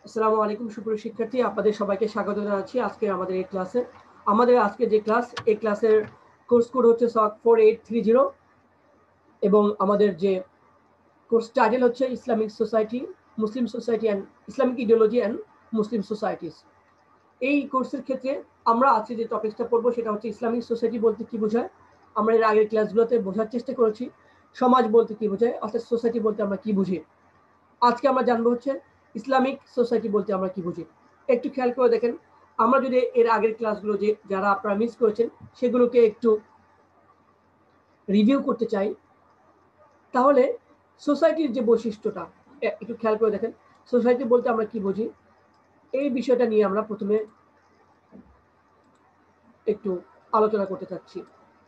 আসসালামু আলাইকুম সুপ্রিয় শিক্ষার্থী, আপনাদের সবাইকে স্বাগত জানাচ্ছি আজকে আমাদের এই ক্লাসে। আমাদের আজকে যে ক্লাস, এই ক্লাসের কোর্স কোড হচ্ছে SOC 4830 এবং আমাদের যে কোর্স টাইটেল হচ্ছে Islamic society, Muslim society and Islamic ideology and Muslim societies. এই কোর্সের ক্ষেত্রে আমরা আজকে যে টপিকটা পড়বো সেটা হচ্ছে ইসলামিক সোসাইটি বলতে কি বোঝায়। আমরা এর আগের ক্লাসগুলোতে বোঝার চেষ্টা করেছি সমাজ বলতে কি বোঝায়, অর্থাৎ সোসাইটি বলতে আমরা কি বুঝি। আজকে আমরা জানবো হচ্ছে ইসলামিক সোসাইটি বলতে আমরা কি বুঝি। একটু খেয়াল করে দেখেন, আমরা যদি এর আগের ক্লাসগুলো যে যারা আপনারা মিস করেছেন সেগুলোকে একটু রিভিউ করতে চাই, তাহলে সোসাইটির যে বৈশিষ্ট্যটা একটু খেয়াল করে দেখেন। সোসাইটি বলতে আমরা কি বুঝি, এই বিষয়টা নিয়ে আমরা প্রথমে একটু আলোচনা করতে চাচ্ছি।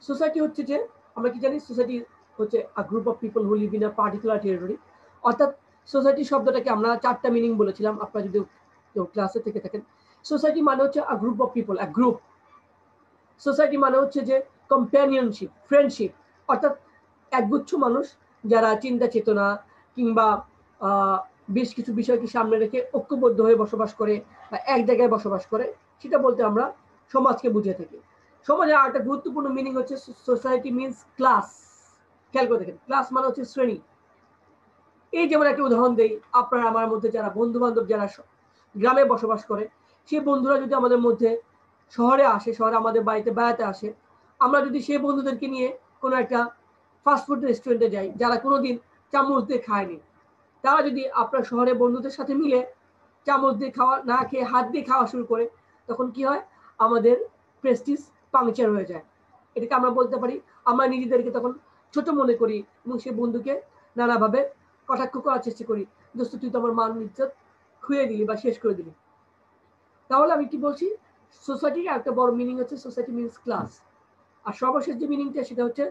সোসাইটি হচ্ছে যে, আমরা কি জানি, সোসাইটি হচ্ছে a group of people who live in a particular territory. অর্থাৎ সোসাইটি শব্দটাকে আমরা 4টা মিনিং বলেছিলাম, আপনারা যদি কেউ ক্লাসে থেকে থাকেন। সোসাইটি মানে হচ্ছে a group of people, a group. Society মানে হচ্ছে যে কম্প্যানিয়নশিপ, ফ্রেন্ডশিপ, অর্থাৎ একগুচ্ছ মানুষ যারা চিন্তা চেতনা কিংবা বেশ কিছু বিষয়কে সামনে রেখে ঐক্যবদ্ধ হয়ে বসবাস করে বা এক জায়গায় বসবাস করে, সেটা বলতে আমরা সমাজকে বুঝে থাকি। সমাজের আরেকটা গুরুত্বপূর্ণ মিনিং হচ্ছে সোসাইটি মিনস ক্লাস। খেয়াল করে দেখেন, ক্লাস মানে হচ্ছে শ্রেণী। এই যেমন একটা উদাহরণ দেই, আপনার আমার মধ্যে যারা বন্ধু বান্ধব যারা গ্রামে বসবাস করে, সেই বন্ধুরা যদি আমাদের মধ্যে শহরে আসে, শহরে আমাদের বাড়িতে বেড়াতে আসে, আমরা যদি সেই বন্ধুদেরকে নিয়ে কোনো একটা ফাস্টফুড রেস্টুরেন্টে যাই, যারা কোনোদিন চামচ দিয়ে খায়নি, তারা যদি আপনার শহরে বন্ধুদের সাথে মিলে চামচ দিয়ে খাওয়া না খেয়ে হাত দিয়ে খাওয়া শুরু করে, তখন কি হয়, আমাদের প্রেস্টিজ পাংচার হয়ে যায়। এটাকে আমরা বলতে পারি, আমরা নিজেদেরকে তখন ছোট মনে করি এবং সেই বন্ধুকে নানাভাবে কটাক্ষ করার চেষ্টা করি, দোস্ত তুই তো আমার মান ইজ্জত খুঁয়ে দিলি বা শেষ করে দিলি। তাহলে আমি কি বলছি, সোসাইটির একটা বড় মিনিং হচ্ছে সোসাইটি মিনস ক্লাস। আর সর্বশেষ যে মিনিংটা সেটা হচ্ছে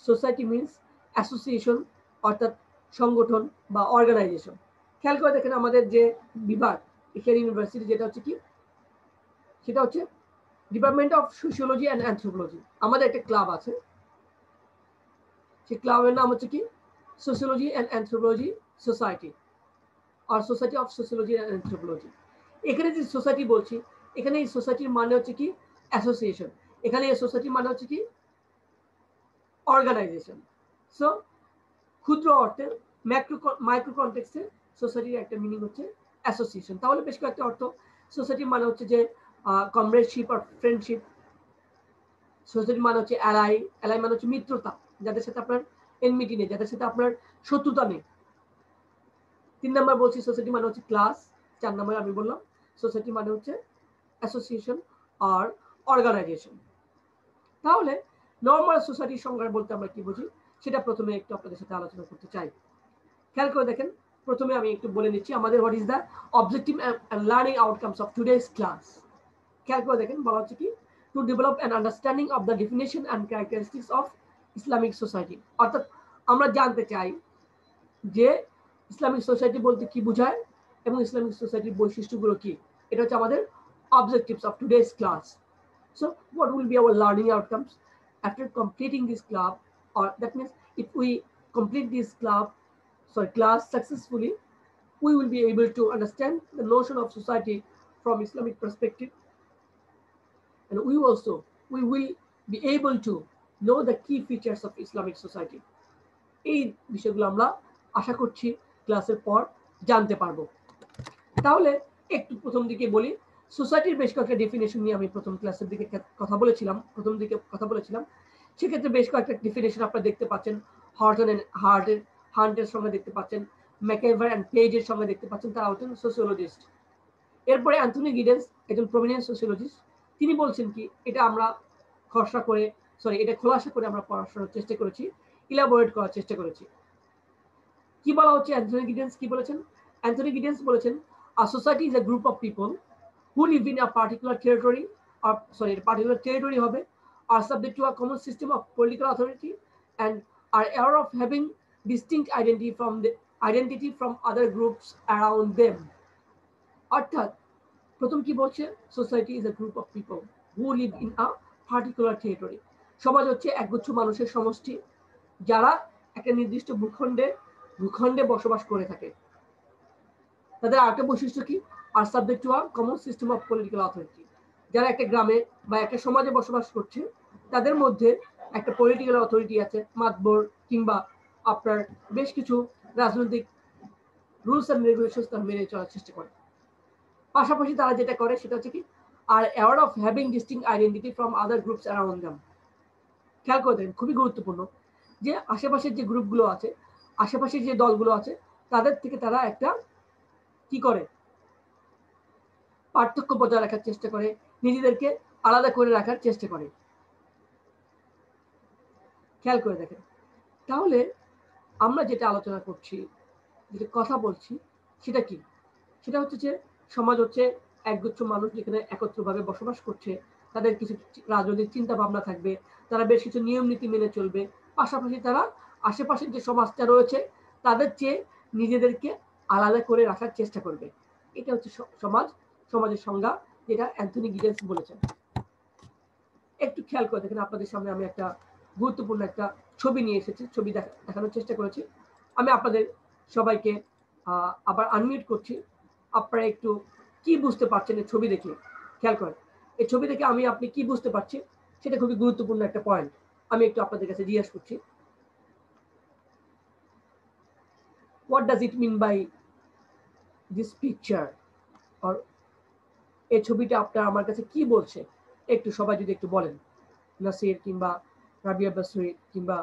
সোসাইটি মিনস অ্যাসোসিয়েশন, অর্থাৎ সংগঠন বা অর্গানাইজেশন। খেয়াল করে দেখেন, আমাদের যে বিভাগ এশিয়ান ইউনিভার্সিটি, যেটা হচ্ছে কি, সেটা হচ্ছে department of sociology and anthropology. আমাদের একটা ক্লাব আছে, সেই ক্লাবের নাম হচ্ছে কি, সোশিওলজি অ্যান্ড অ্যানথ্রোপোলজি সোসাইটি আর society of sociology and anthropology. এখানে যে সোসাইটি বলছি, এখানে এই সোসাইটির মানে হচ্ছে কি অ্যাসোসিয়েশন, এখানে এই সোসাইটির মানে হচ্ছে কি অর্গানাইজেশন। সো ক্ষুদ্র অর্থে মাইক্রো কনটেক্সটে সোসাইটির একটা মিনিং হচ্ছে অ্যাসোসিয়েশন। তাহলে বেশ কয়েকটা অর্থ। সোসাইটি মানে হচ্ছে যে কমরেডশিপ আর ফ্রেন্ডশিপ। সোসাইটি মানে হচ্ছে অ্যালাই, অ্যালাই মানে হচ্ছে মিত্রতা, যাদের সাথে আপনার এনমিটি নেই, যাদের সাথে আপনার শত্রুতা নেই। 3 নাম্বার বলছি সোসাইটি মানে হচ্ছে ক্লাস। 4 নাম্বার আমি বললাম সোসাইটি মানে হচ্ছে অ্যাসোসিয়েশন আর অর্গানাইজেশন। তাহলে নর্মাল সোসাইটির সংজ্ঞা বলতে আমরা কি বুঝি, সেটা প্রথমে একটু আপনাদের সাথে আলোচনা করতে চাই। খেয়াল করে দেখেন, প্রথমে আমি একটু বলে নিচ্ছি আমাদের what is the objective and learning outcomes of today's class. খেয়াল করে দেখেন, বলা হচ্ছে কি, to develop an understanding of the definition and characteristics of Islamic society. অর্থাৎ আমরা জানতে চাই যে ইসলামিক সোসাইটি বলতে কি বোঝায় এবং ইসলামিক সোসাইটির বৈশিষ্ট্যগুলো কি। এটা হচ্ছে আমাদের objectives of today's class. So what will be our learning outcomes after completing this club, or that means if we complete this class successfully, we will be able to understand the notion of society from Islamic perspective, and we will be able to know the key features of Islamic society. এই বিষয়গুলো আমরা আশা করছি ক্লাসের পর জানতে পারবো। তাহলে একটু প্রথম দিকে বলি, সোসাইটির বেশ কয়েকটা ডেফিনেশন নিয়ে আমি প্রথম দিকে কথা বলেছিলাম। সেক্ষেত্রে বেশ কয়েকটা ডেফিনেশন আপনারা দেখতে পাচ্ছেন, হান্টের সঙ্গে দেখতে পাচ্ছেন, ম্যাকএভার অ্যান্ড পেজের সঙ্গে দেখতে পাচ্ছেন, তারা হচ্ছেন সোশিওলজিস্ট। এরপরে অ্যান্থনি গিডেন্স, একজন প্রমিনেন্ট সোশিওলজিস্ট, তিনি বলছেন কি, এটা আমরা খোলাসা করে আমরা পড়াশোনার চেষ্টা করেছি, ইলাবোরেট করার চেষ্টা করেছি। কি বলা হচ্ছে, অ্যান্থনি গিডেন্স কি বলেছেন? অ্যান্থনি গিডেন্স বলেছেন, a society is a group of people who live in a particular territory, হবে, are subject to a common system of political authority and are aware of having distinct identity from other groups around them. অর্থাৎ প্রথম কি বলছে, society is a group of people who live in a particular territory. সমাজ হচ্ছে একগুচ্ছ মানুষের সমষ্টি যারা একটা নির্দিষ্ট ভূখণ্ডে বসবাস করে থাকে। তাদের আরেকটা বৈশিষ্ট্য কি, are subject to a common system of political authority. যারা একটা গ্রামে বা একটা সমাজে বসবাস করছে তাদের মধ্যে একটা পলিটিক্যাল অথরিটি আছে, মাতবর কিংবা আপনার বেশ কিছু রাজনৈতিক রুলস অ্যান্ড রেগুলেশন তারা মেনে চলার চেষ্টা করে। পাশাপাশি তারা যেটা করে সেটা হচ্ছে কি are aware of having distinct identity from other groups around them. খেয়াল করে দেখেন, খুবই গুরুত্বপূর্ণ যে আশেপাশের যে গ্রুপগুলো আছে, আশেপাশের যে দলগুলো আছে, তাদের থেকে তারা একটা কি করে পার্থক্য বজায় রাখার চেষ্টা করে, নিজেদেরকে আলাদা করে রাখার চেষ্টা করে। খেয়াল করে দেখেন, তাহলে আমরা যেটা আলোচনা করছি, যেটা কথা বলছি, সেটা কি? সেটা হচ্ছে যে সমাজ হচ্ছে একগুচ্ছ মানুষ যেখানে একত্রভাবে বসবাস করছে, তাদের কিছু রাজনৈতিক চিন্তা ভাবনা থাকবে, তারা বেশ কিছু নিয়ম নীতি মেনে চলবে, পাশাপাশি তারা আশেপাশের যে সমাজটা রয়েছে তাদের চেয়ে নিজেদেরকে আলাদা করে রাখার চেষ্টা করবে। এটা হচ্ছে সমাজ, সমাজের সংজ্ঞা, যেটা অ্যান্থনি গিডেন্স বলেছেন। একটু খেয়াল করে দেখেন, আপনাদের সামনে আমি একটা গুরুত্বপূর্ণ একটা ছবি নিয়ে এসেছি, ছবি দেখানোর চেষ্টা করেছি। আমি আপনাদের সবাইকে আবার আনমিউট করছি। আপনারা একটু কি বুঝতে পারছেন এই ছবি দেখে? খেয়াল করেন, এই ছবি দেখে আপনি কি বুঝতে পারছেন সেটা খুবই গুরুত্বপূর্ণ একটা পয়েন্ট। আমি একটু আপনাদের কাছে জিজ্ঞাসা করছি, what does it mean by this picture? or এই ছবিটা আপনার আমার কাছে কি বলছে একটু সবাই যদি একটু বলেন। নাসির কিংবা রাবিয়া বাসরি কিংবা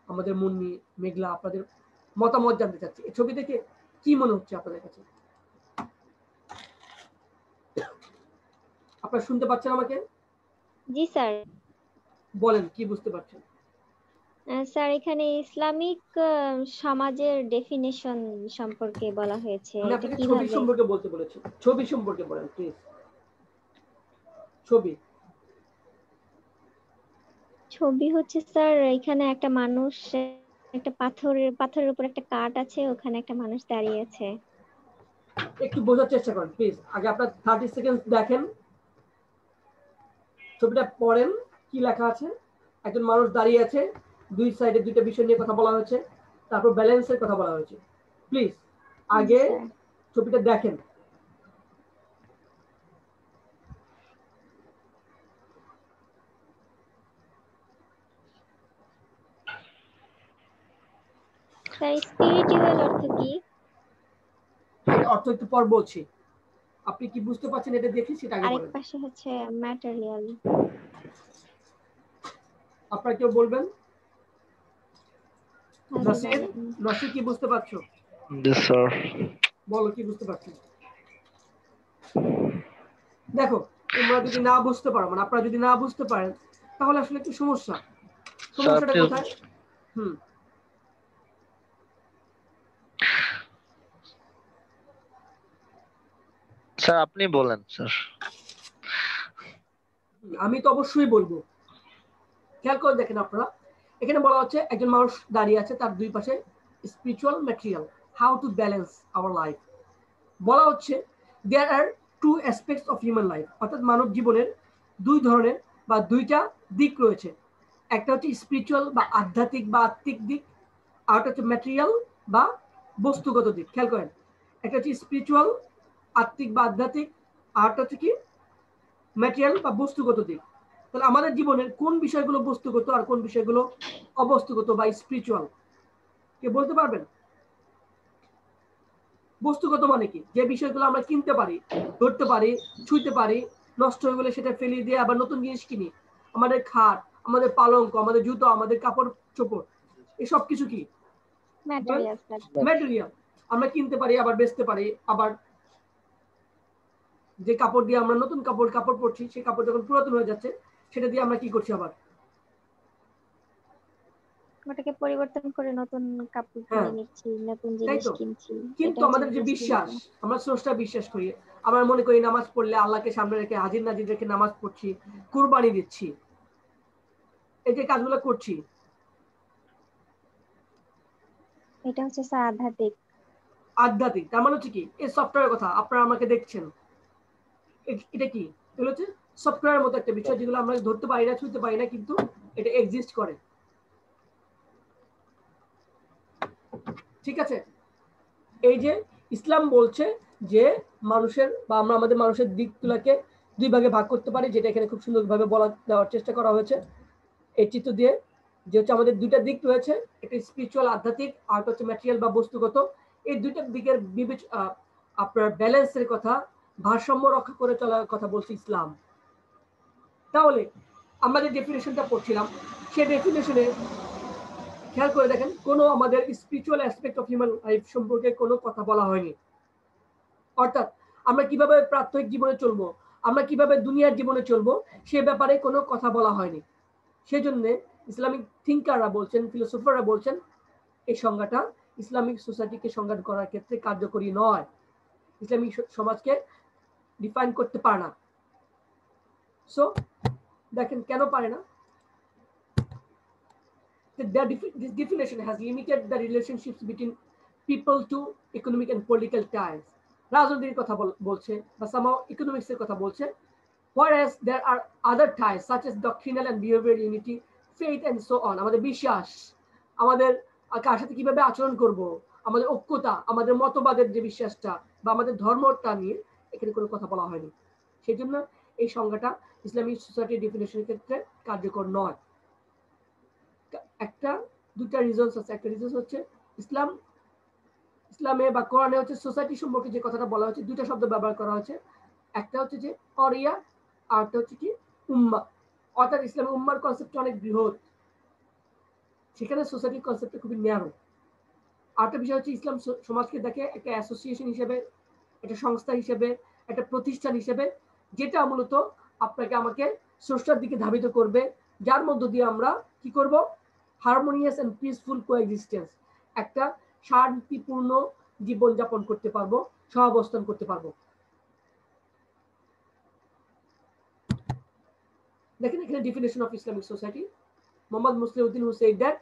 আমাদের মুন্নি, মেঘলা, আপনাদের মতামত জানতে চাচ্ছি। এই ছবি দেখে কি মনে হচ্ছে আপনাদের কাছে? আপনারা শুনতে পাচ্ছেন আমাকে? জি স্যার। বলেন কি বুঝতে পারছেন? স্যার এখানে ইসলামিক সমাজের ডেফিনেশন সম্পর্কে বলা হয়েছে। আমি এটা আপনাকে ছবি কিভাবে? সম্পর্কে বলতে বলেছি, ছবি সম্পর্কে বলেন প্লিজ। ছবি ছবি হচ্ছে স্যার এখানে একটা মানুষ, একটা পাথরের উপর একটা কাঠ আছে, ওখানে একটা মানুষ দাঁড়িয়ে আছে। একটু বোঝার চেষ্টা করেন প্লিজ। আগে আপনার 30 সেকেন্ড দেখেন, ছবিটা পড়েন, কি লেখা আছে? একজন মানুষ দাঁড়িয়ে আছে, দুই সাইডে দুইটা বিষয় নিয়ে কথা বলা হয়েছে, তারপর ব্যালেন্সের কথা বলা হয়েছে। প্লিজ আগে ছবিটা দেখেন। স্যার স্পিরিচুয়াল অর্থ কি? অর্থ একটু পর বলছি, আপনি কি বুঝতে পারছেন এটা দেখে সেটা আগে আরেক বলেন। পাশে হচ্ছে ম্যাটেরিয়াল। আপনারা কেউ বলবেন? নাসির, বলেন। নাসির কি বুঝতে পারছো? জি স্যার। বলো কি বুঝতে পারছো? দেখো, তোমরা যদি না বুঝতে পারো, মানে আপনারা যদি না বুঝতে পারেন, তাহলে আসলে একটু সমস্যা। সমস্যাটা কোথায়? স্যার আপনি বলেন স্যার। আমি তো অবশ্যই বলবো। খেয়াল করে দেখেন আপনারা, এখানে বলা হচ্ছে একজন মানুষ দাঁড়িয়ে আছে, তার দুই পাশে spiritual material, how to balance our life. বলা হচ্ছে there are two aspects of human life, অর্থাৎ মানব জীবনের দুই ধরনের বা দুইটা দিক রয়েছে। একটা হচ্ছে স্পিরিচুয়াল বা আধ্যাত্মিক বা আত্মিক দিক, আর একটা হচ্ছে ম্যাটেরিয়াল বা বস্তুগত দিক। খেয়াল করেন, একটা হচ্ছে স্পিরিচুয়াল আত্মিক বা আধ্যাত্মিক, আর একটা হচ্ছে কি ম্যাটেরিয়াল বা বস্তুগত দিক। তাহলে আমাদের জীবনের কোন বিষয়গুলো বস্তুগত আর কোন বিষয়গুলো অবস্তুগত বা স্পিরিচুয়াল, কে বলতে পারবেন? বস্তুগত মানে কি? যে বিষয়গুলো আমরা কিনতে পারি, ধরতে পারি, ছুঁইতে পারি, নষ্ট হয়ে গেলে সেটা ফেলিয়ে দিয়ে আবার নতুন জিনিস কিনি। আমাদের খাট, আমাদের পালঙ্ক, আমাদের জুতো, আমাদের কাপড় চোপড়, এসব কিছু কি? ম্যাটেরিয়াল। আমরা কিনতে পারি, আবার বেচতে পারি, আবার যে কাপড় দিয়ে আমরা নতুন কাপড় পরছি, সেই কাপড় যখন পুরাতন হয়ে যাচ্ছে, সেটা দিয়ে আমরা কি করছি? আবার ওটাকে পরিবর্তন করে নতুন কাপড় কিনে নিচ্ছি, নতুন জিনিস কিনছি। কিন্তু আমাদের যে বিশ্বাস, আমরা স্রষ্টা বিশ্বাস করি, আমরা মনে করি নামাজ পড়লে আল্লাহকে সামনে রেখে, হাজির নাজির রেখে নামাজ পড়ছি, কুরবানি দিচ্ছি, এই যে কাজগুলো করছি, এটা হচ্ছে স্যার আধ্যাত্মিক। আধ্যাত্মিক। তার মানে হচ্ছে কি, এই সফটওয়্যার কথা আপনারা আমাকে দেখছেন, এটা কি? এগুলো হচ্ছে সফটওয়্যারের মতো একটা বিষয়, যেগুলো আমরা ধরতে পারি না, ছুঁতে পারি না, কিন্তু এটা এক্সিস্ট করে। ঠিক আছে? এই যে ইসলাম বলছে যে মানুষের বা আমরা আমাদের মানুষের দিকগুলোকে দুই ভাগে ভাগ করতে পারি, যেটা এখানে খুব সুন্দরভাবে বলা দেওয়ার চেষ্টা করা হয়েছে এই চিত্র দিয়ে। যে হচ্ছে আমাদের দুইটা দিক রয়েছে, একটা স্পিরিচুয়াল আধ্যাত্মিক, আর হচ্ছে ম্যাটেরিয়াল বা বস্তুগত। এই দুইটা দিকের আপনার ব্যালেন্সের কথা, ভারসাম্য রক্ষা করে চলার কথা বলছে ইসলাম। তাহলে আমরা যে ডেফিনেশনটা পড়ছিলাম সেই ডেফিনেশনে খেয়াল করে দেখেন কোনো আমাদের spiritual aspect of human life সম্পর্কে কোনো কথা বলা হয়নি। অর্থাৎ আমরা কিভাবে প্রাত্যহিক জীবনে চলবো, আমরা কিভাবে দুনিয়ার জীবনে চলবো, সে ব্যাপারে কোনো কথা বলা হয়নি। সেজন্য ইসলামিক থিঙ্কাররা বলছেন, ফিলোসফাররা বলছেন এই সংজ্ঞাটা ইসলামিক সোসাইটিকে সংজ্ঞান করার ক্ষেত্রে কার্যকরী নয়, ইসলামিক সমাজকে ডিফাইন করতে পারে না। সো দেখেন কেন পারে না। This definition has limited the relationships between people to economic and political ties. রাজনীতির কথা বলছে বা somehow economics এর কথা বলছে, whereas there are other ties such as doctrinal and behavioral unity, faith and so on. আমাদের বিশ্বাস, আমাদের কার সাথে কিভাবে আচরণ করব, আমাদের ঐক্যতা, আমাদের মতবাদের যে বিশ্বাসটা বা আমাদের ধর্মটা নিয়ে এখানে কোনো কথা বলা হয়নি। সেই জন্য এই সংজ্ঞাটা ইসলামিক সোসাইটির ডেফিনেশনের ক্ষেত্রে কার্যকর নয়। একটা দুটা রিজনস আছে। একটা রিজন হচ্ছে ইসলামে বা কোরআনে হচ্ছে সোসাইটি সম্পর্কে যে কথাটা বলা হচ্ছে, দুইটা শব্দ ব্যবহার করা হচ্ছে। একটা হচ্ছে যে করিয়া, আর একটা হচ্ছে কি উম্মা। অর্থাৎ ইসলামে উম্মার কনসেপ্টটা অনেক বৃহৎ, সেখানে সোসাইটির কনসেপ্টটা খুবই ন্যারো। আরেকটা বিষয় হচ্ছে ইসলাম সমাজকে দেখে একটা অ্যাসোসিয়েশন হিসেবে, একটা সংস্থা হিসেবে, একটা প্রতিষ্ঠান হিসেবে, যেটা মূলত আপনাকে আমাকে স্রষ্টার দিকে ধাবিত করবে, যার মধ্য দিয়ে আমরা কি করব, হারমোনিয়াস এন্ড পিসফুল কোএক্সিস্টেন্স, একটা শান্তিপূর্ণ জীবনযাপন করতে পারবো, সহাবস্থান করতে পারবো। দেখেন এখানে definition of Islamic society, Mohammad Muslehuddin who said that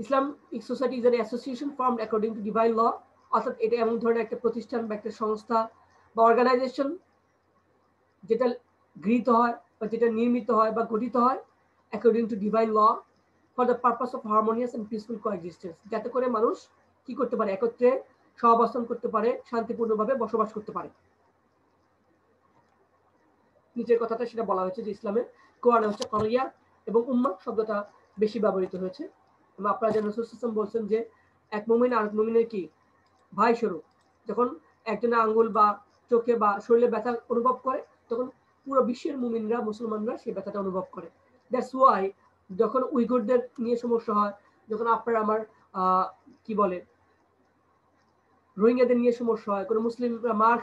Islamic society is an association formed according to divine law. অর্থাৎ এটা এমন ধরনের একটা প্রতিষ্ঠান বা একটা সংস্থা বা অর্গানাইজেশন যেটা গৃহীত হয় বা যেটা নির্মিত হয় বা গঠিত হয় according to divine law for the purpose of harmonious and peaceful coexistence, যাতে করে মানুষ কি করতে পারে, একত্রে সহাবস্থান করতে পারে, শান্তিপূর্ণভাবে বসবাস করতে পারে। নিচের কথাটা সেটা বলা হয়েছে যে ইসলামে কোরআনে হচ্ছে করিয়া এবং উম্মাহ শব্দটা বেশি ব্যবহৃত হয়েছে। এবং আপনারা যেন রাসূল সাল্লাল্লাহু আলাইহি ওয়াসাল্লাম বলছেন যে এক মুমিন আরেক মুমিনের কি ভাই স্বরূপ। যখন একজনের আঙ্গুল বা চোখে বা শরীরে ব্যথা অনুভব করে, তখন পুরো বিশ্বের মুমিনরা, মুসলমানরা সেই ব্যথাটা অনুভব করে। দ্যাটস ওয়াই যখন উইগুরদের নিয়ে সমস্যা হয়, যখন আপনার আমার কি বলে রোহিঙ্গাদের নিয়ে সমস্যা হয়, কোনো মুসলিমরা মার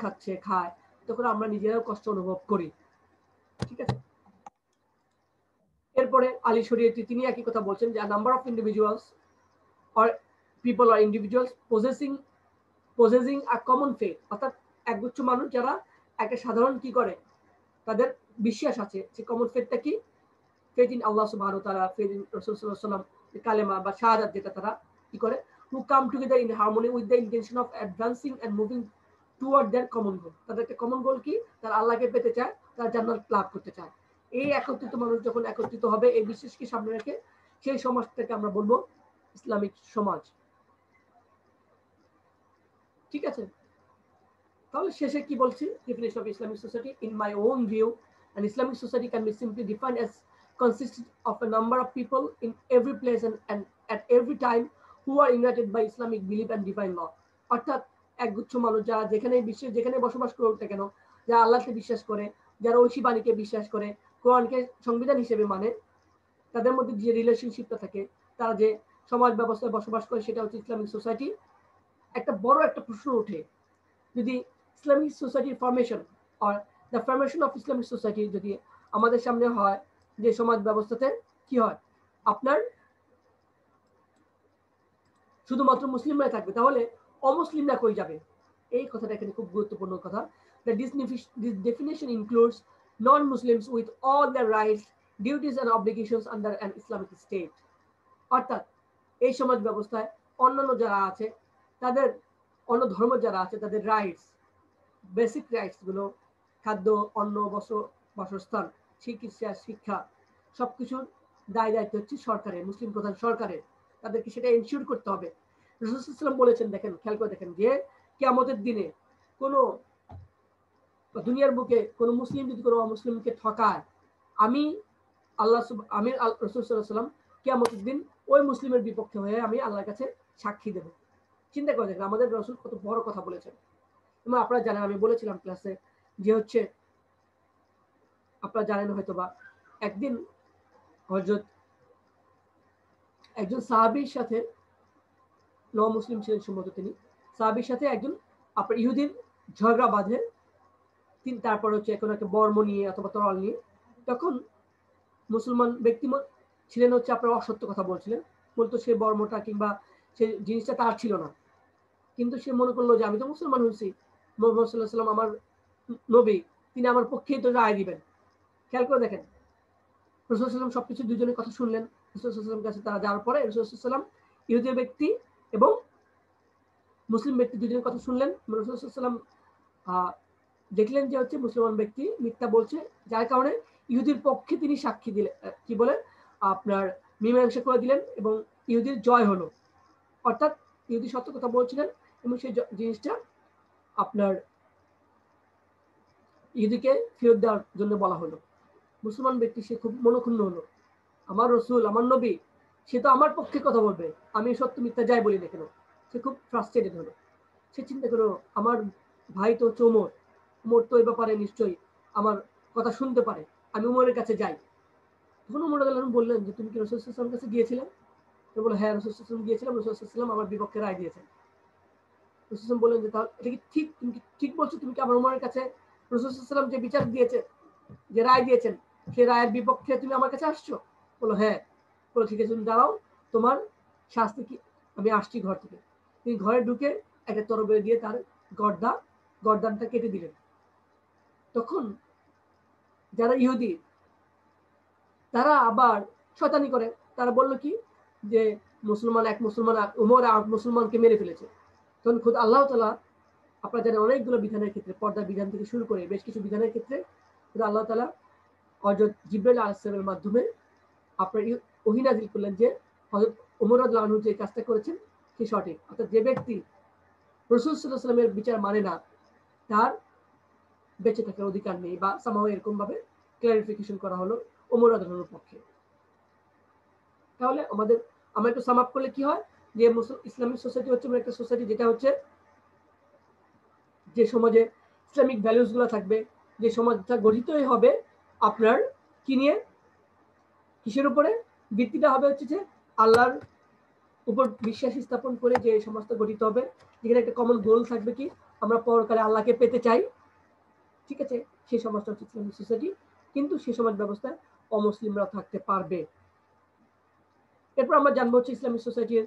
খায়, তখন আমরা নিজেরাও কষ্ট অনুভব করি। ঠিক আছে। এরপরে আলী শরীয়তি তিনি একই কথা বলছেন যে number of individuals or people or individuals possessing a common faith, অর্থাৎ একগুচ্ছ মানুষ যারা একটা সাধারণ কি করে, তাদের বিশ্বাস আছে। যে কমন ফেথটা কি, ফেথ ইন আল্লাহ সুবহানাহু ওয়া তাআলা, ফেথ ইন রাসূল সাল্লাল্লাহু আলাইহি ওয়াসাল্লাম, কালেমা বা শাহাদাত, যেটা তারা কি করে, who come together in harmony with the intention of advancing and moving toward their common goal। তাদের একটা কমন গোল কি, তারা আল্লাহকে পেতে চায়, তারা জান্নাত লাভ করতে চায়। এই একত্রিত মানুষ যখন একত্রিত হবে এই বিশ্বাসকে সামনে রেখে, সেই সমাজটাকে আমরা বলবো ইসলামিক সমাজ। ঠিক আছে। তাহলে শেষে কি বলছি, definition of Islamic society, in my own view an Islamic society can be simply defined as consisting of a number of people in every place and at every time who are united by Islamic belief and divine law। অর্থাৎ একগুচ্ছ মানুষ যারা যেখানে বসবাস করুক না কেন, যারা আল্লাহকে বিশ্বাস করে, যারা ঐশী বাণীকে বিশ্বাস করে, কোরআনকে সংবিধান হিসেবে মানে, তাদের মধ্যে যে রিলেশনশিপটা থাকে, তারা যে সমাজ ব্যবস্থায় বসবাস করে, সেটা হচ্ছে ইসলামিক সোসাইটি। একটা বড় একটা প্রশ্ন ওঠে, যদি ইসলামিক সোসাইটির formation or the formation of Islamic society যদি আমাদের সামনে হয়, যে সমাজ ব্যবস্থাতে কি হয়, আপনার শুধুমাত্র মুসলিমরাই থাকবে, তাহলে অমুসলিমরা কই যাবে? এই কথাটা এখানে খুব গুরুত্বপূর্ণ কথা। This definition includes non-Muslims with all their rights, duties and obligations under an Islamic state। অর্থাৎ এই সমাজ ব্যবস্থায় অন্যান্য যারা আছে, তাদের অন্য ধর্ম যারা আছে, তাদের রাইটস, বেসিক রাইটস গুলো, খাদ্য, অন্ন, বস্ত্র, বাসস্থান, চিকিৎসা, শিক্ষা, সবকিছুর দায় দায়িত্ব হচ্ছে সরকারের, মুসলিম প্রধান সরকারের। তাদেরকে সেটা এনশিওর করতে হবে। রাসূল সাল্লাল্লাহু আলাইহি ওয়াসাল্লাম বলেছেন, দেখেন খেয়াল করে দেখেন, যে কিয়ামতের দিনে কোনো দুনিয়ার বুকে কোনো মুসলিম যদি কোনো অমুসলিমকে ঠকায়, আমি আমি রাসূল সাল্লাল্লাহু আলাইহি ওয়াসাল্লাম কিয়ামতের দিন ওই মুসলিমের বিপক্ষে হয়ে আমি আল্লাহর কাছে সাক্ষী দেব। চিন্তা করে দেখেন আমাদের রাসূল কত বড় কথা বলেছেন। এবং আপনারা জানেন, আমি বলেছিলাম ক্লাসে যে হচ্ছে আপনারা জানেন হয়তোবা একদিন হযরত একজন সাহাবীর সাথে, মুসলিম ছিলেন সম্ভবত তিনি, সাহাবীর সাথে একজন আপনার ইহুদির ঝগড়া বাঁধে। তারপর হচ্ছে কোনো একটা বর্ম নিয়ে অথবা তরল নিয়ে, তখন মুসলমান ব্যক্তি ছিলেন হচ্ছে আপনার অসত্য কথা বলছিলেন, বলতো সে বর্মটা কিংবা সে জিনিসটা তার ছিল না, কিন্তু সে মনে করলো যে আমি তো মুসলমান হয়েছি, মুহাম্মদ সাল্লাল্লাহু আলাইহি ওয়াসাল্লাম আমার নবী, তিনি আমার পক্ষেই তো রায় দিবেন। খেয়াল করে দেখেন, রাসূল সাল্লাল্লাহু আলাইহি ওয়াসাল্লাম সবকিছু দুজনের কথা শুনলেন। রাসূল সাল্লাল্লাহু আলাইহি ওয়াসাল্লামের কাছে তারা যাওয়ার পরে রাসূল সাল্লাল্লাহু আলাইহি ওয়াসাল্লাম ইহুদি ব্যক্তি এবং মুসলিম ব্যক্তি দুজনের কথা শুনলেন। রাসূল সাল্লাল্লাহু আলাইহি ওয়াসাল্লাম দেখলেন যে হচ্ছে মুসলমান ব্যক্তি মিথ্যা বলছে, যার কারণে ইহুদির পক্ষে তিনি সাক্ষী দিলেন, কি বলে আপনার মীমাংসা করে দিলেন এবং ইহুদির জয় হলো। অর্থাৎ ইহুদি সত্য কথা বলছিলেন এবং সেই জিনিসটা আপনার ইহুদিকে ফেরত দেওয়ার জন্য বলা হলো। মুসলমান ব্যক্তি সে খুব মনক্ষুণ্ণ হলো, আমার রসুল আমার নবী, সে তো আমার পক্ষে কথা বলবে, আমি সত্য মিথ্যা যাই বলি না কেন। সে খুব ফ্রাস্ট্রেটেড হলো। সে চিন্তা করলো আমার ভাই তো হচ্ছে ওমর, ওমর তো এই ব্যাপারে নিশ্চয়ই আমার কথা শুনতে পারে, আমি ওমরের কাছে যাই। তখন ওমর রাদিয়াল্লাহু আনহু বললেন যে তুমি কি রাসূল সাল্লাল্লাহু আলাইহি ওয়াসাল্লামের কাছে গিয়েছিলে? তো বলল হ্যাঁ, রাসূল সাল্লাল্লাহু আলাইহি ওয়াসাল্লাম গিয়েছিলাম, রাসূল সাল্লাল্লাহু আলাইহি ওয়াসাল্লাম আমার বিপক্ষে রায় দিয়েছেন। রাসূল সাল্লাল্লাহু আলাইহি ওয়াসাল্লাম বললেন যে তাহলে এটা কি ঠিক, তুমি কি ঠিক বলছো? তুমি কি আমার ওমরের কাছে রাসূল সাল্লাল্লাহু আলাইহি ওয়াসাল্লাম যে বিচার দিয়েছে, যে রায় দিয়েছেন, সেই রায়ের বিপক্ষে তুমি আমার কাছে আসছো? বললো হ্যাঁ। বললো ঠিক আছে, তুমি দাঁড়াও, তোমার শাস্তি কি, আমি আসছি ঘর থেকে। তিনি ঘরে ঢুকে একটা তরবারি দিয়ে তার গর্দানটা কেটে দিলেন। তখন যারা ইহুদি তারা আবার শয়তানি করে, তারা বললো কি যে এক মুসলমান উমর আর মুসলমানকে মেরে ফেলেছে। তখন খুদ আল্লাহ তাআলা, আপনারা জানেন অনেকগুলো বিধানের ক্ষেত্রে, পর্দার বিধান থেকে শুরু করে বেশ কিছু বিধানের ক্ষেত্রে খুদ আল্লাহ তাআলা হযরত জিবরাইল আলাইহিস সালামের মাধ্যমে আপনার ওহী নাযিল করলেন যে হযরত ওমর রাদিয়াল্লাহু আনহু যে কাজটা করেছেন সে সঠিক। অর্থাৎ যে ব্যক্তি রাসূল সাল্লাল্লাহু আলাইহি ওয়াসাল্লামের বিচার মানে না, তার বেঁচে থাকার অধিকার নেই, বা সামহাও এরকম ভাবে ক্লারিফিকেশন করা হলো ওমর রাদিয়াল্লাহু আনহুর পক্ষে। তাহলে আমরা একটু সাম আপ করলে কি হয়, যে ইসলামিক সোসাইটি হচ্ছে একটা সোসাইটি যেটা হচ্ছে যে সমাজে ইসলামিক ভ্যালুস গুলো থাকবে, যে সমাজটা গঠিতই হবে আপনার কি নিয়ে, কিসের উপরে ভিত্তিটা হবে হচ্ছে যে আল্লাহর উপর বিশ্বাস স্থাপন করে যে সমাজটা গঠিত হবে, যেখানে একটা কমন গোল থাকবে কি আমরা পরকালে আল্লাহকে পেতে চাই। ঠিক আছে, সেই সমাজটা হচ্ছে ইসলামিক সোসাইটি, কিন্তু সেই সমাজ ব্যবস্থায় অমুসলিমরা থাকতে পারবে। এরপর আমরা জানবো হচ্ছে ইসলামিক সোসাইটির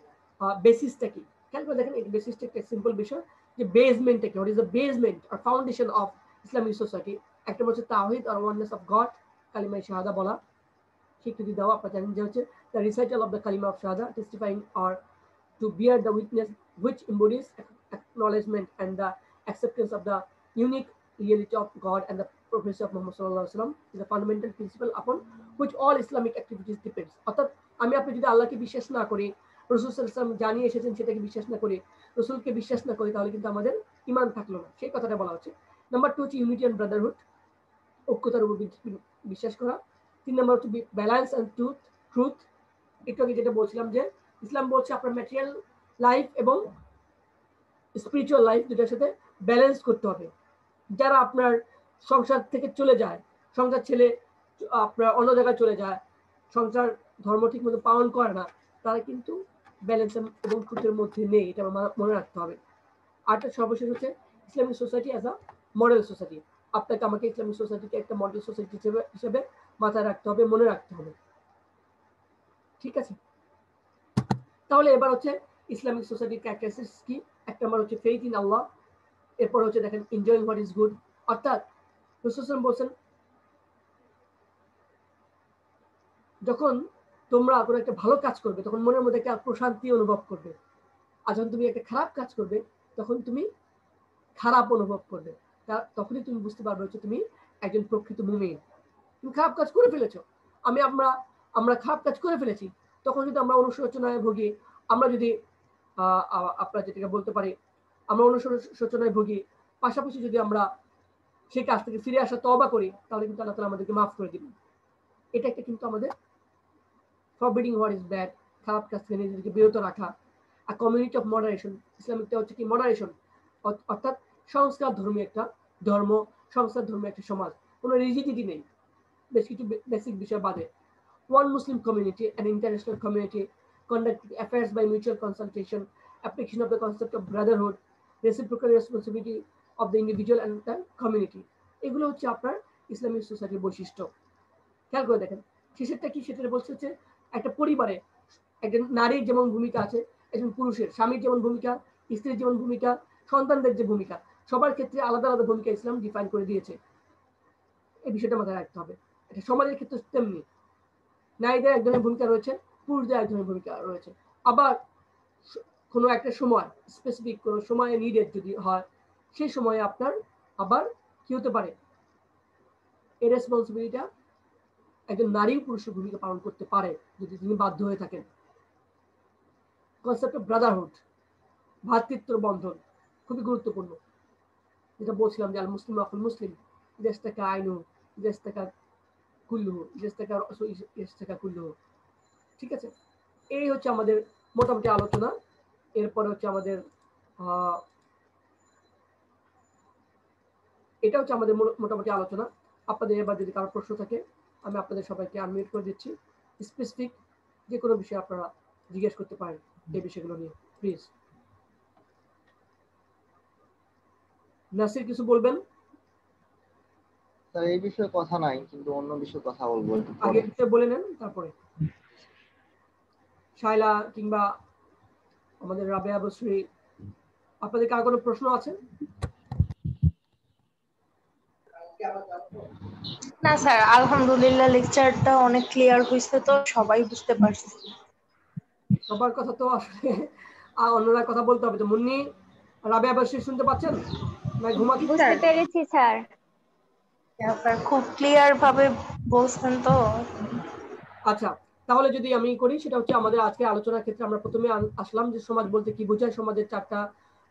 বেসিসটা কি। খেয়াল করে দেখেন, এই বেসিসটা একটা সিম্পল বিষয়, যে বেসমেন্টটা কি, what is the basement or foundation of Islamic society. একটা হচ্ছে তাওহীদ আর ওয়াননেস অফ গড, কালিমা শাহাদা বলা, স্বীকৃতি দেওয়া। আপনারা জানেন যে হচ্ছে দ্য রিসাইটাল অফ দ্য কালিমা অফ শাহাদা, testifying or to bear the witness which embodies acknowledgement and the acceptance of the unique reality of God and the prophecy of Muhammad sallallahu alaihi wasallam is a fundamental principle upon which all Islamic activities depends. অর্থাৎ আমি আপনি যদি আল্লাহকে বিশ্বাস না করি, রাসূল সাল্লাল্লাহু আলাইহি ওয়াসাল্লাম জানিয়ে এসেছেন সেটাকে বিশ্বাস না করি, রাসূলকে বিশ্বাস না করি, তাহলে কিন্তু আমাদের ঈমান থাকলো না, সেই কথাটা বলা হচ্ছে। নাম্বার 2 হচ্ছে ইউনিটি এন্ড ব্রাদারহুড, ঐক্যতার উপর বিশ্বাস করা। 3 নাম্বার হচ্ছে ব্যালেন্স এন্ড ট্রুথ। একটু আগে যেটা বলছিলাম যে ইসলাম বলছে আপনার ম্যাটেরিয়াল লাইফ এবং স্পিরিচুয়াল লাইফ দুটার সাথে ব্যালেন্স করতে হবে। যারা আপনার সংসার থেকে চলে যায়, সংসার ছেলে আপনার অন্য জায়গায় চলে যায়, সংসার ধর্ম ঠিক মতো পালন করে না, তারা কিন্তু ব্যালেন্স এবং ট্রুথের মধ্যে নেই, এটা মনে রাখতে হবে। আরেকটা সর্বশেষ হচ্ছে Islamic society as a model society. আপনাকে আমাকে ইসলামিক সোসাইটিকে একটা মডেল সোসাইটি হিসেবে মাথায় রাখতে হবে, মনে রাখতে হবে। ঠিক আছে, তাহলে এবার হচ্ছে ইসলামিক সোসাইটির ক্যারেক্টারিস্টিক্স কি। এক নম্বর হচ্ছে ফেইথ ইন আল্লাহ, এরপর হচ্ছে দেখেন এনজয়িং হোয়াট ইজ গুড, অর্থাৎ রাসূল সাল্লাল্লাহু আলাইহি ওয়াসাল্লাম বলেন যখন তোমরা কোনো একটা ভালো কাজ করবে তখন মনের মধ্যে একটা প্রশান্তি অনুভব করবে, আর যখন তুমি একটা খারাপ কাজ করবে তখন তুমি খারাপ অনুভব করবে, তখনই তুমি বুঝতে পারবে হচ্ছে তুমি একজন প্রকৃত মুমিন। তুমি খারাপ কাজ করে ফেলেছো, আমরা খারাপ কাজ করে ফেলেছি, তখন যদি আমরা অনুশোচনায় ভুগি, আমরা যদি আপনারা যেটাকে বলতে পারি আমরা অনুশোচনায় ভুগি, পাশাপাশি যদি আমরা সেই কাজ থেকে ফিরে আসা তওবা করি তাহলে কিন্তু আল্লাহ তাআলা আমাদেরকে মাফ করে দিবেন। এটা একটা কিন্তু আমাদের forbidding what is bad, খারাপ কাজ থেকে নিজেদেরকে বিরত রাখা, a community of moderation, ইসলামিকটা হচ্ছে কি মডারেশন, অর্থাৎ সংস্কার ধর্মী একটা ধর্ম, সংস্কার ধর্মী একটা সমাজ, কোনো রিজিডিটি নেই বেশ কিছু বেসিক বিষয় বাদে। One Muslim community, an international community, conducting affairs by mutual consultation, application of the concept of brotherhood, reciprocal responsibility of the individual and the community. এগুলো হচ্ছে আপনার ইসলামিক সোসাইটির বৈশিষ্ট্য। খেয়াল করে দেখেন শেষেরটা কি, সেটা বলছে হচ্ছে একটা পরিবারে একজন নারীর যেমন ভূমিকা আছে, একজন পুরুষের, স্বামীর যেমন ভূমিকা, স্ত্রীর যেমন ভূমিকা, সন্তানদের যে ভূমিকা, সবার ক্ষেত্রে আলাদা আলাদা ভূমিকা ইসলাম ডিফাইন করে দিয়েছে। এই বিষয়টা মাথায় রাখতে হবে। এটা সমাজের ক্ষেত্রে তেমনি নারীদের এক ধরনের ভূমিকা রয়েছে, পুরুষদের এক ধরনের ভূমিকা রয়েছে। আবার কোনো একটা সময় স্পেসিফিক কোনো সময়ে নিডেড যদি হয়, সেই সময়ে আপনার আবার কি হতে পারে, এই রেসপন্সিবিলিটিটা একজন নারী পুরুষের ভূমিকা পালন করতে পারে যদি তিনি বাধ্য হয়ে থাকেন। কনসেপ্ট অফ ব্রাদারহুড, ভ্রাতৃত্ব বন্ধন খুবই গুরুত্বপূর্ণ। যেটা বলছিলাম যে আল মুসলিম আকুল মুসলিম, দেশ থেকে আইনু, দেশ থেকে কুল্লুহু, দেশ থেকে কুল্লুহু। ঠিক আছে, এই হচ্ছে আমাদের মোটামুটি আলোচনা। এরপরে হচ্ছে আমাদের এটা হচ্ছে আমাদের মোটামুটি আলোচনা। আপনাদের এবার যদি কারো প্রশ্ন থাকে আমি আপনাদের সবাইকে আনমিউট করে দিচ্ছি। স্পেসিফিক যে কোনো বিষয়ে আপনারা জিজ্ঞেস করতে পারেন এই বিষয়গুলো নিয়ে, প্লিজ। নাসির কিছু বলবেন? স্যার এই বিষয়ে কথা নাই, কিন্তু অন্য বিষয়ে কথা বলবো একটু আগে পরে। বলে নেন তারপরে। শাইলা কিংবা আমাদের রাবেয়া বসরি, আপনাদের কার কোনো প্রশ্ন আছে? না স্যার, আলহামদুলিল্লাহ লেকচারটা অনেক ক্লিয়ার হয়েছে, তো সবাই বুঝতে পারছে। সবার কথা তো আসলে অন্যরা কথা বলতে হবে তো। মুন্নি, রাবেয়া বসরি শুনতে পাচ্ছেন না ঘুমাচ্ছি? বুঝতে পেরেছি স্যার। স্যার খুব ক্লিয়ার ভাবে বলছেন তো। আচ্ছা, তাহলে যদি আমি করি, সেটা হচ্ছে আমাদের আজকে আলোচনার ক্ষেত্রে আমরা প্রথমে আসলাম যে সমাজ বলতে কি বোঝায়, সমাজের চারটা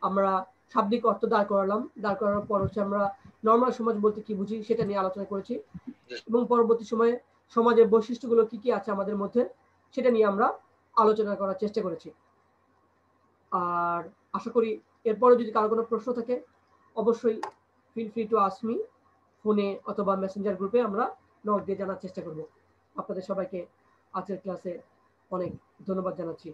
আমরা শাব্দিক অর্থ দাঁড় করালাম। দাঁড় করানোর পর হচ্ছে আমরা নর্মাল সমাজ বলতে কি বুঝি সেটা নিয়ে আলোচনা করেছি, এবং পরবর্তী সময়ে সমাজের বৈশিষ্ট্যগুলো কি কি আছে আমাদের মধ্যে সেটা নিয়ে আমরা আলোচনা করার চেষ্টা করেছি। আর আশা করি এরপরে যদি কারো কোনো প্রশ্ন থাকে অবশ্যই feel free to ask me, ফোনে অথবা মেসেঞ্জার গ্রুপে আমরা নক দিয়ে জানার চেষ্টা করব। আপনাদের সবাইকে আজকের ক্লাসে অনেক ধন্যবাদ জানাচ্ছি।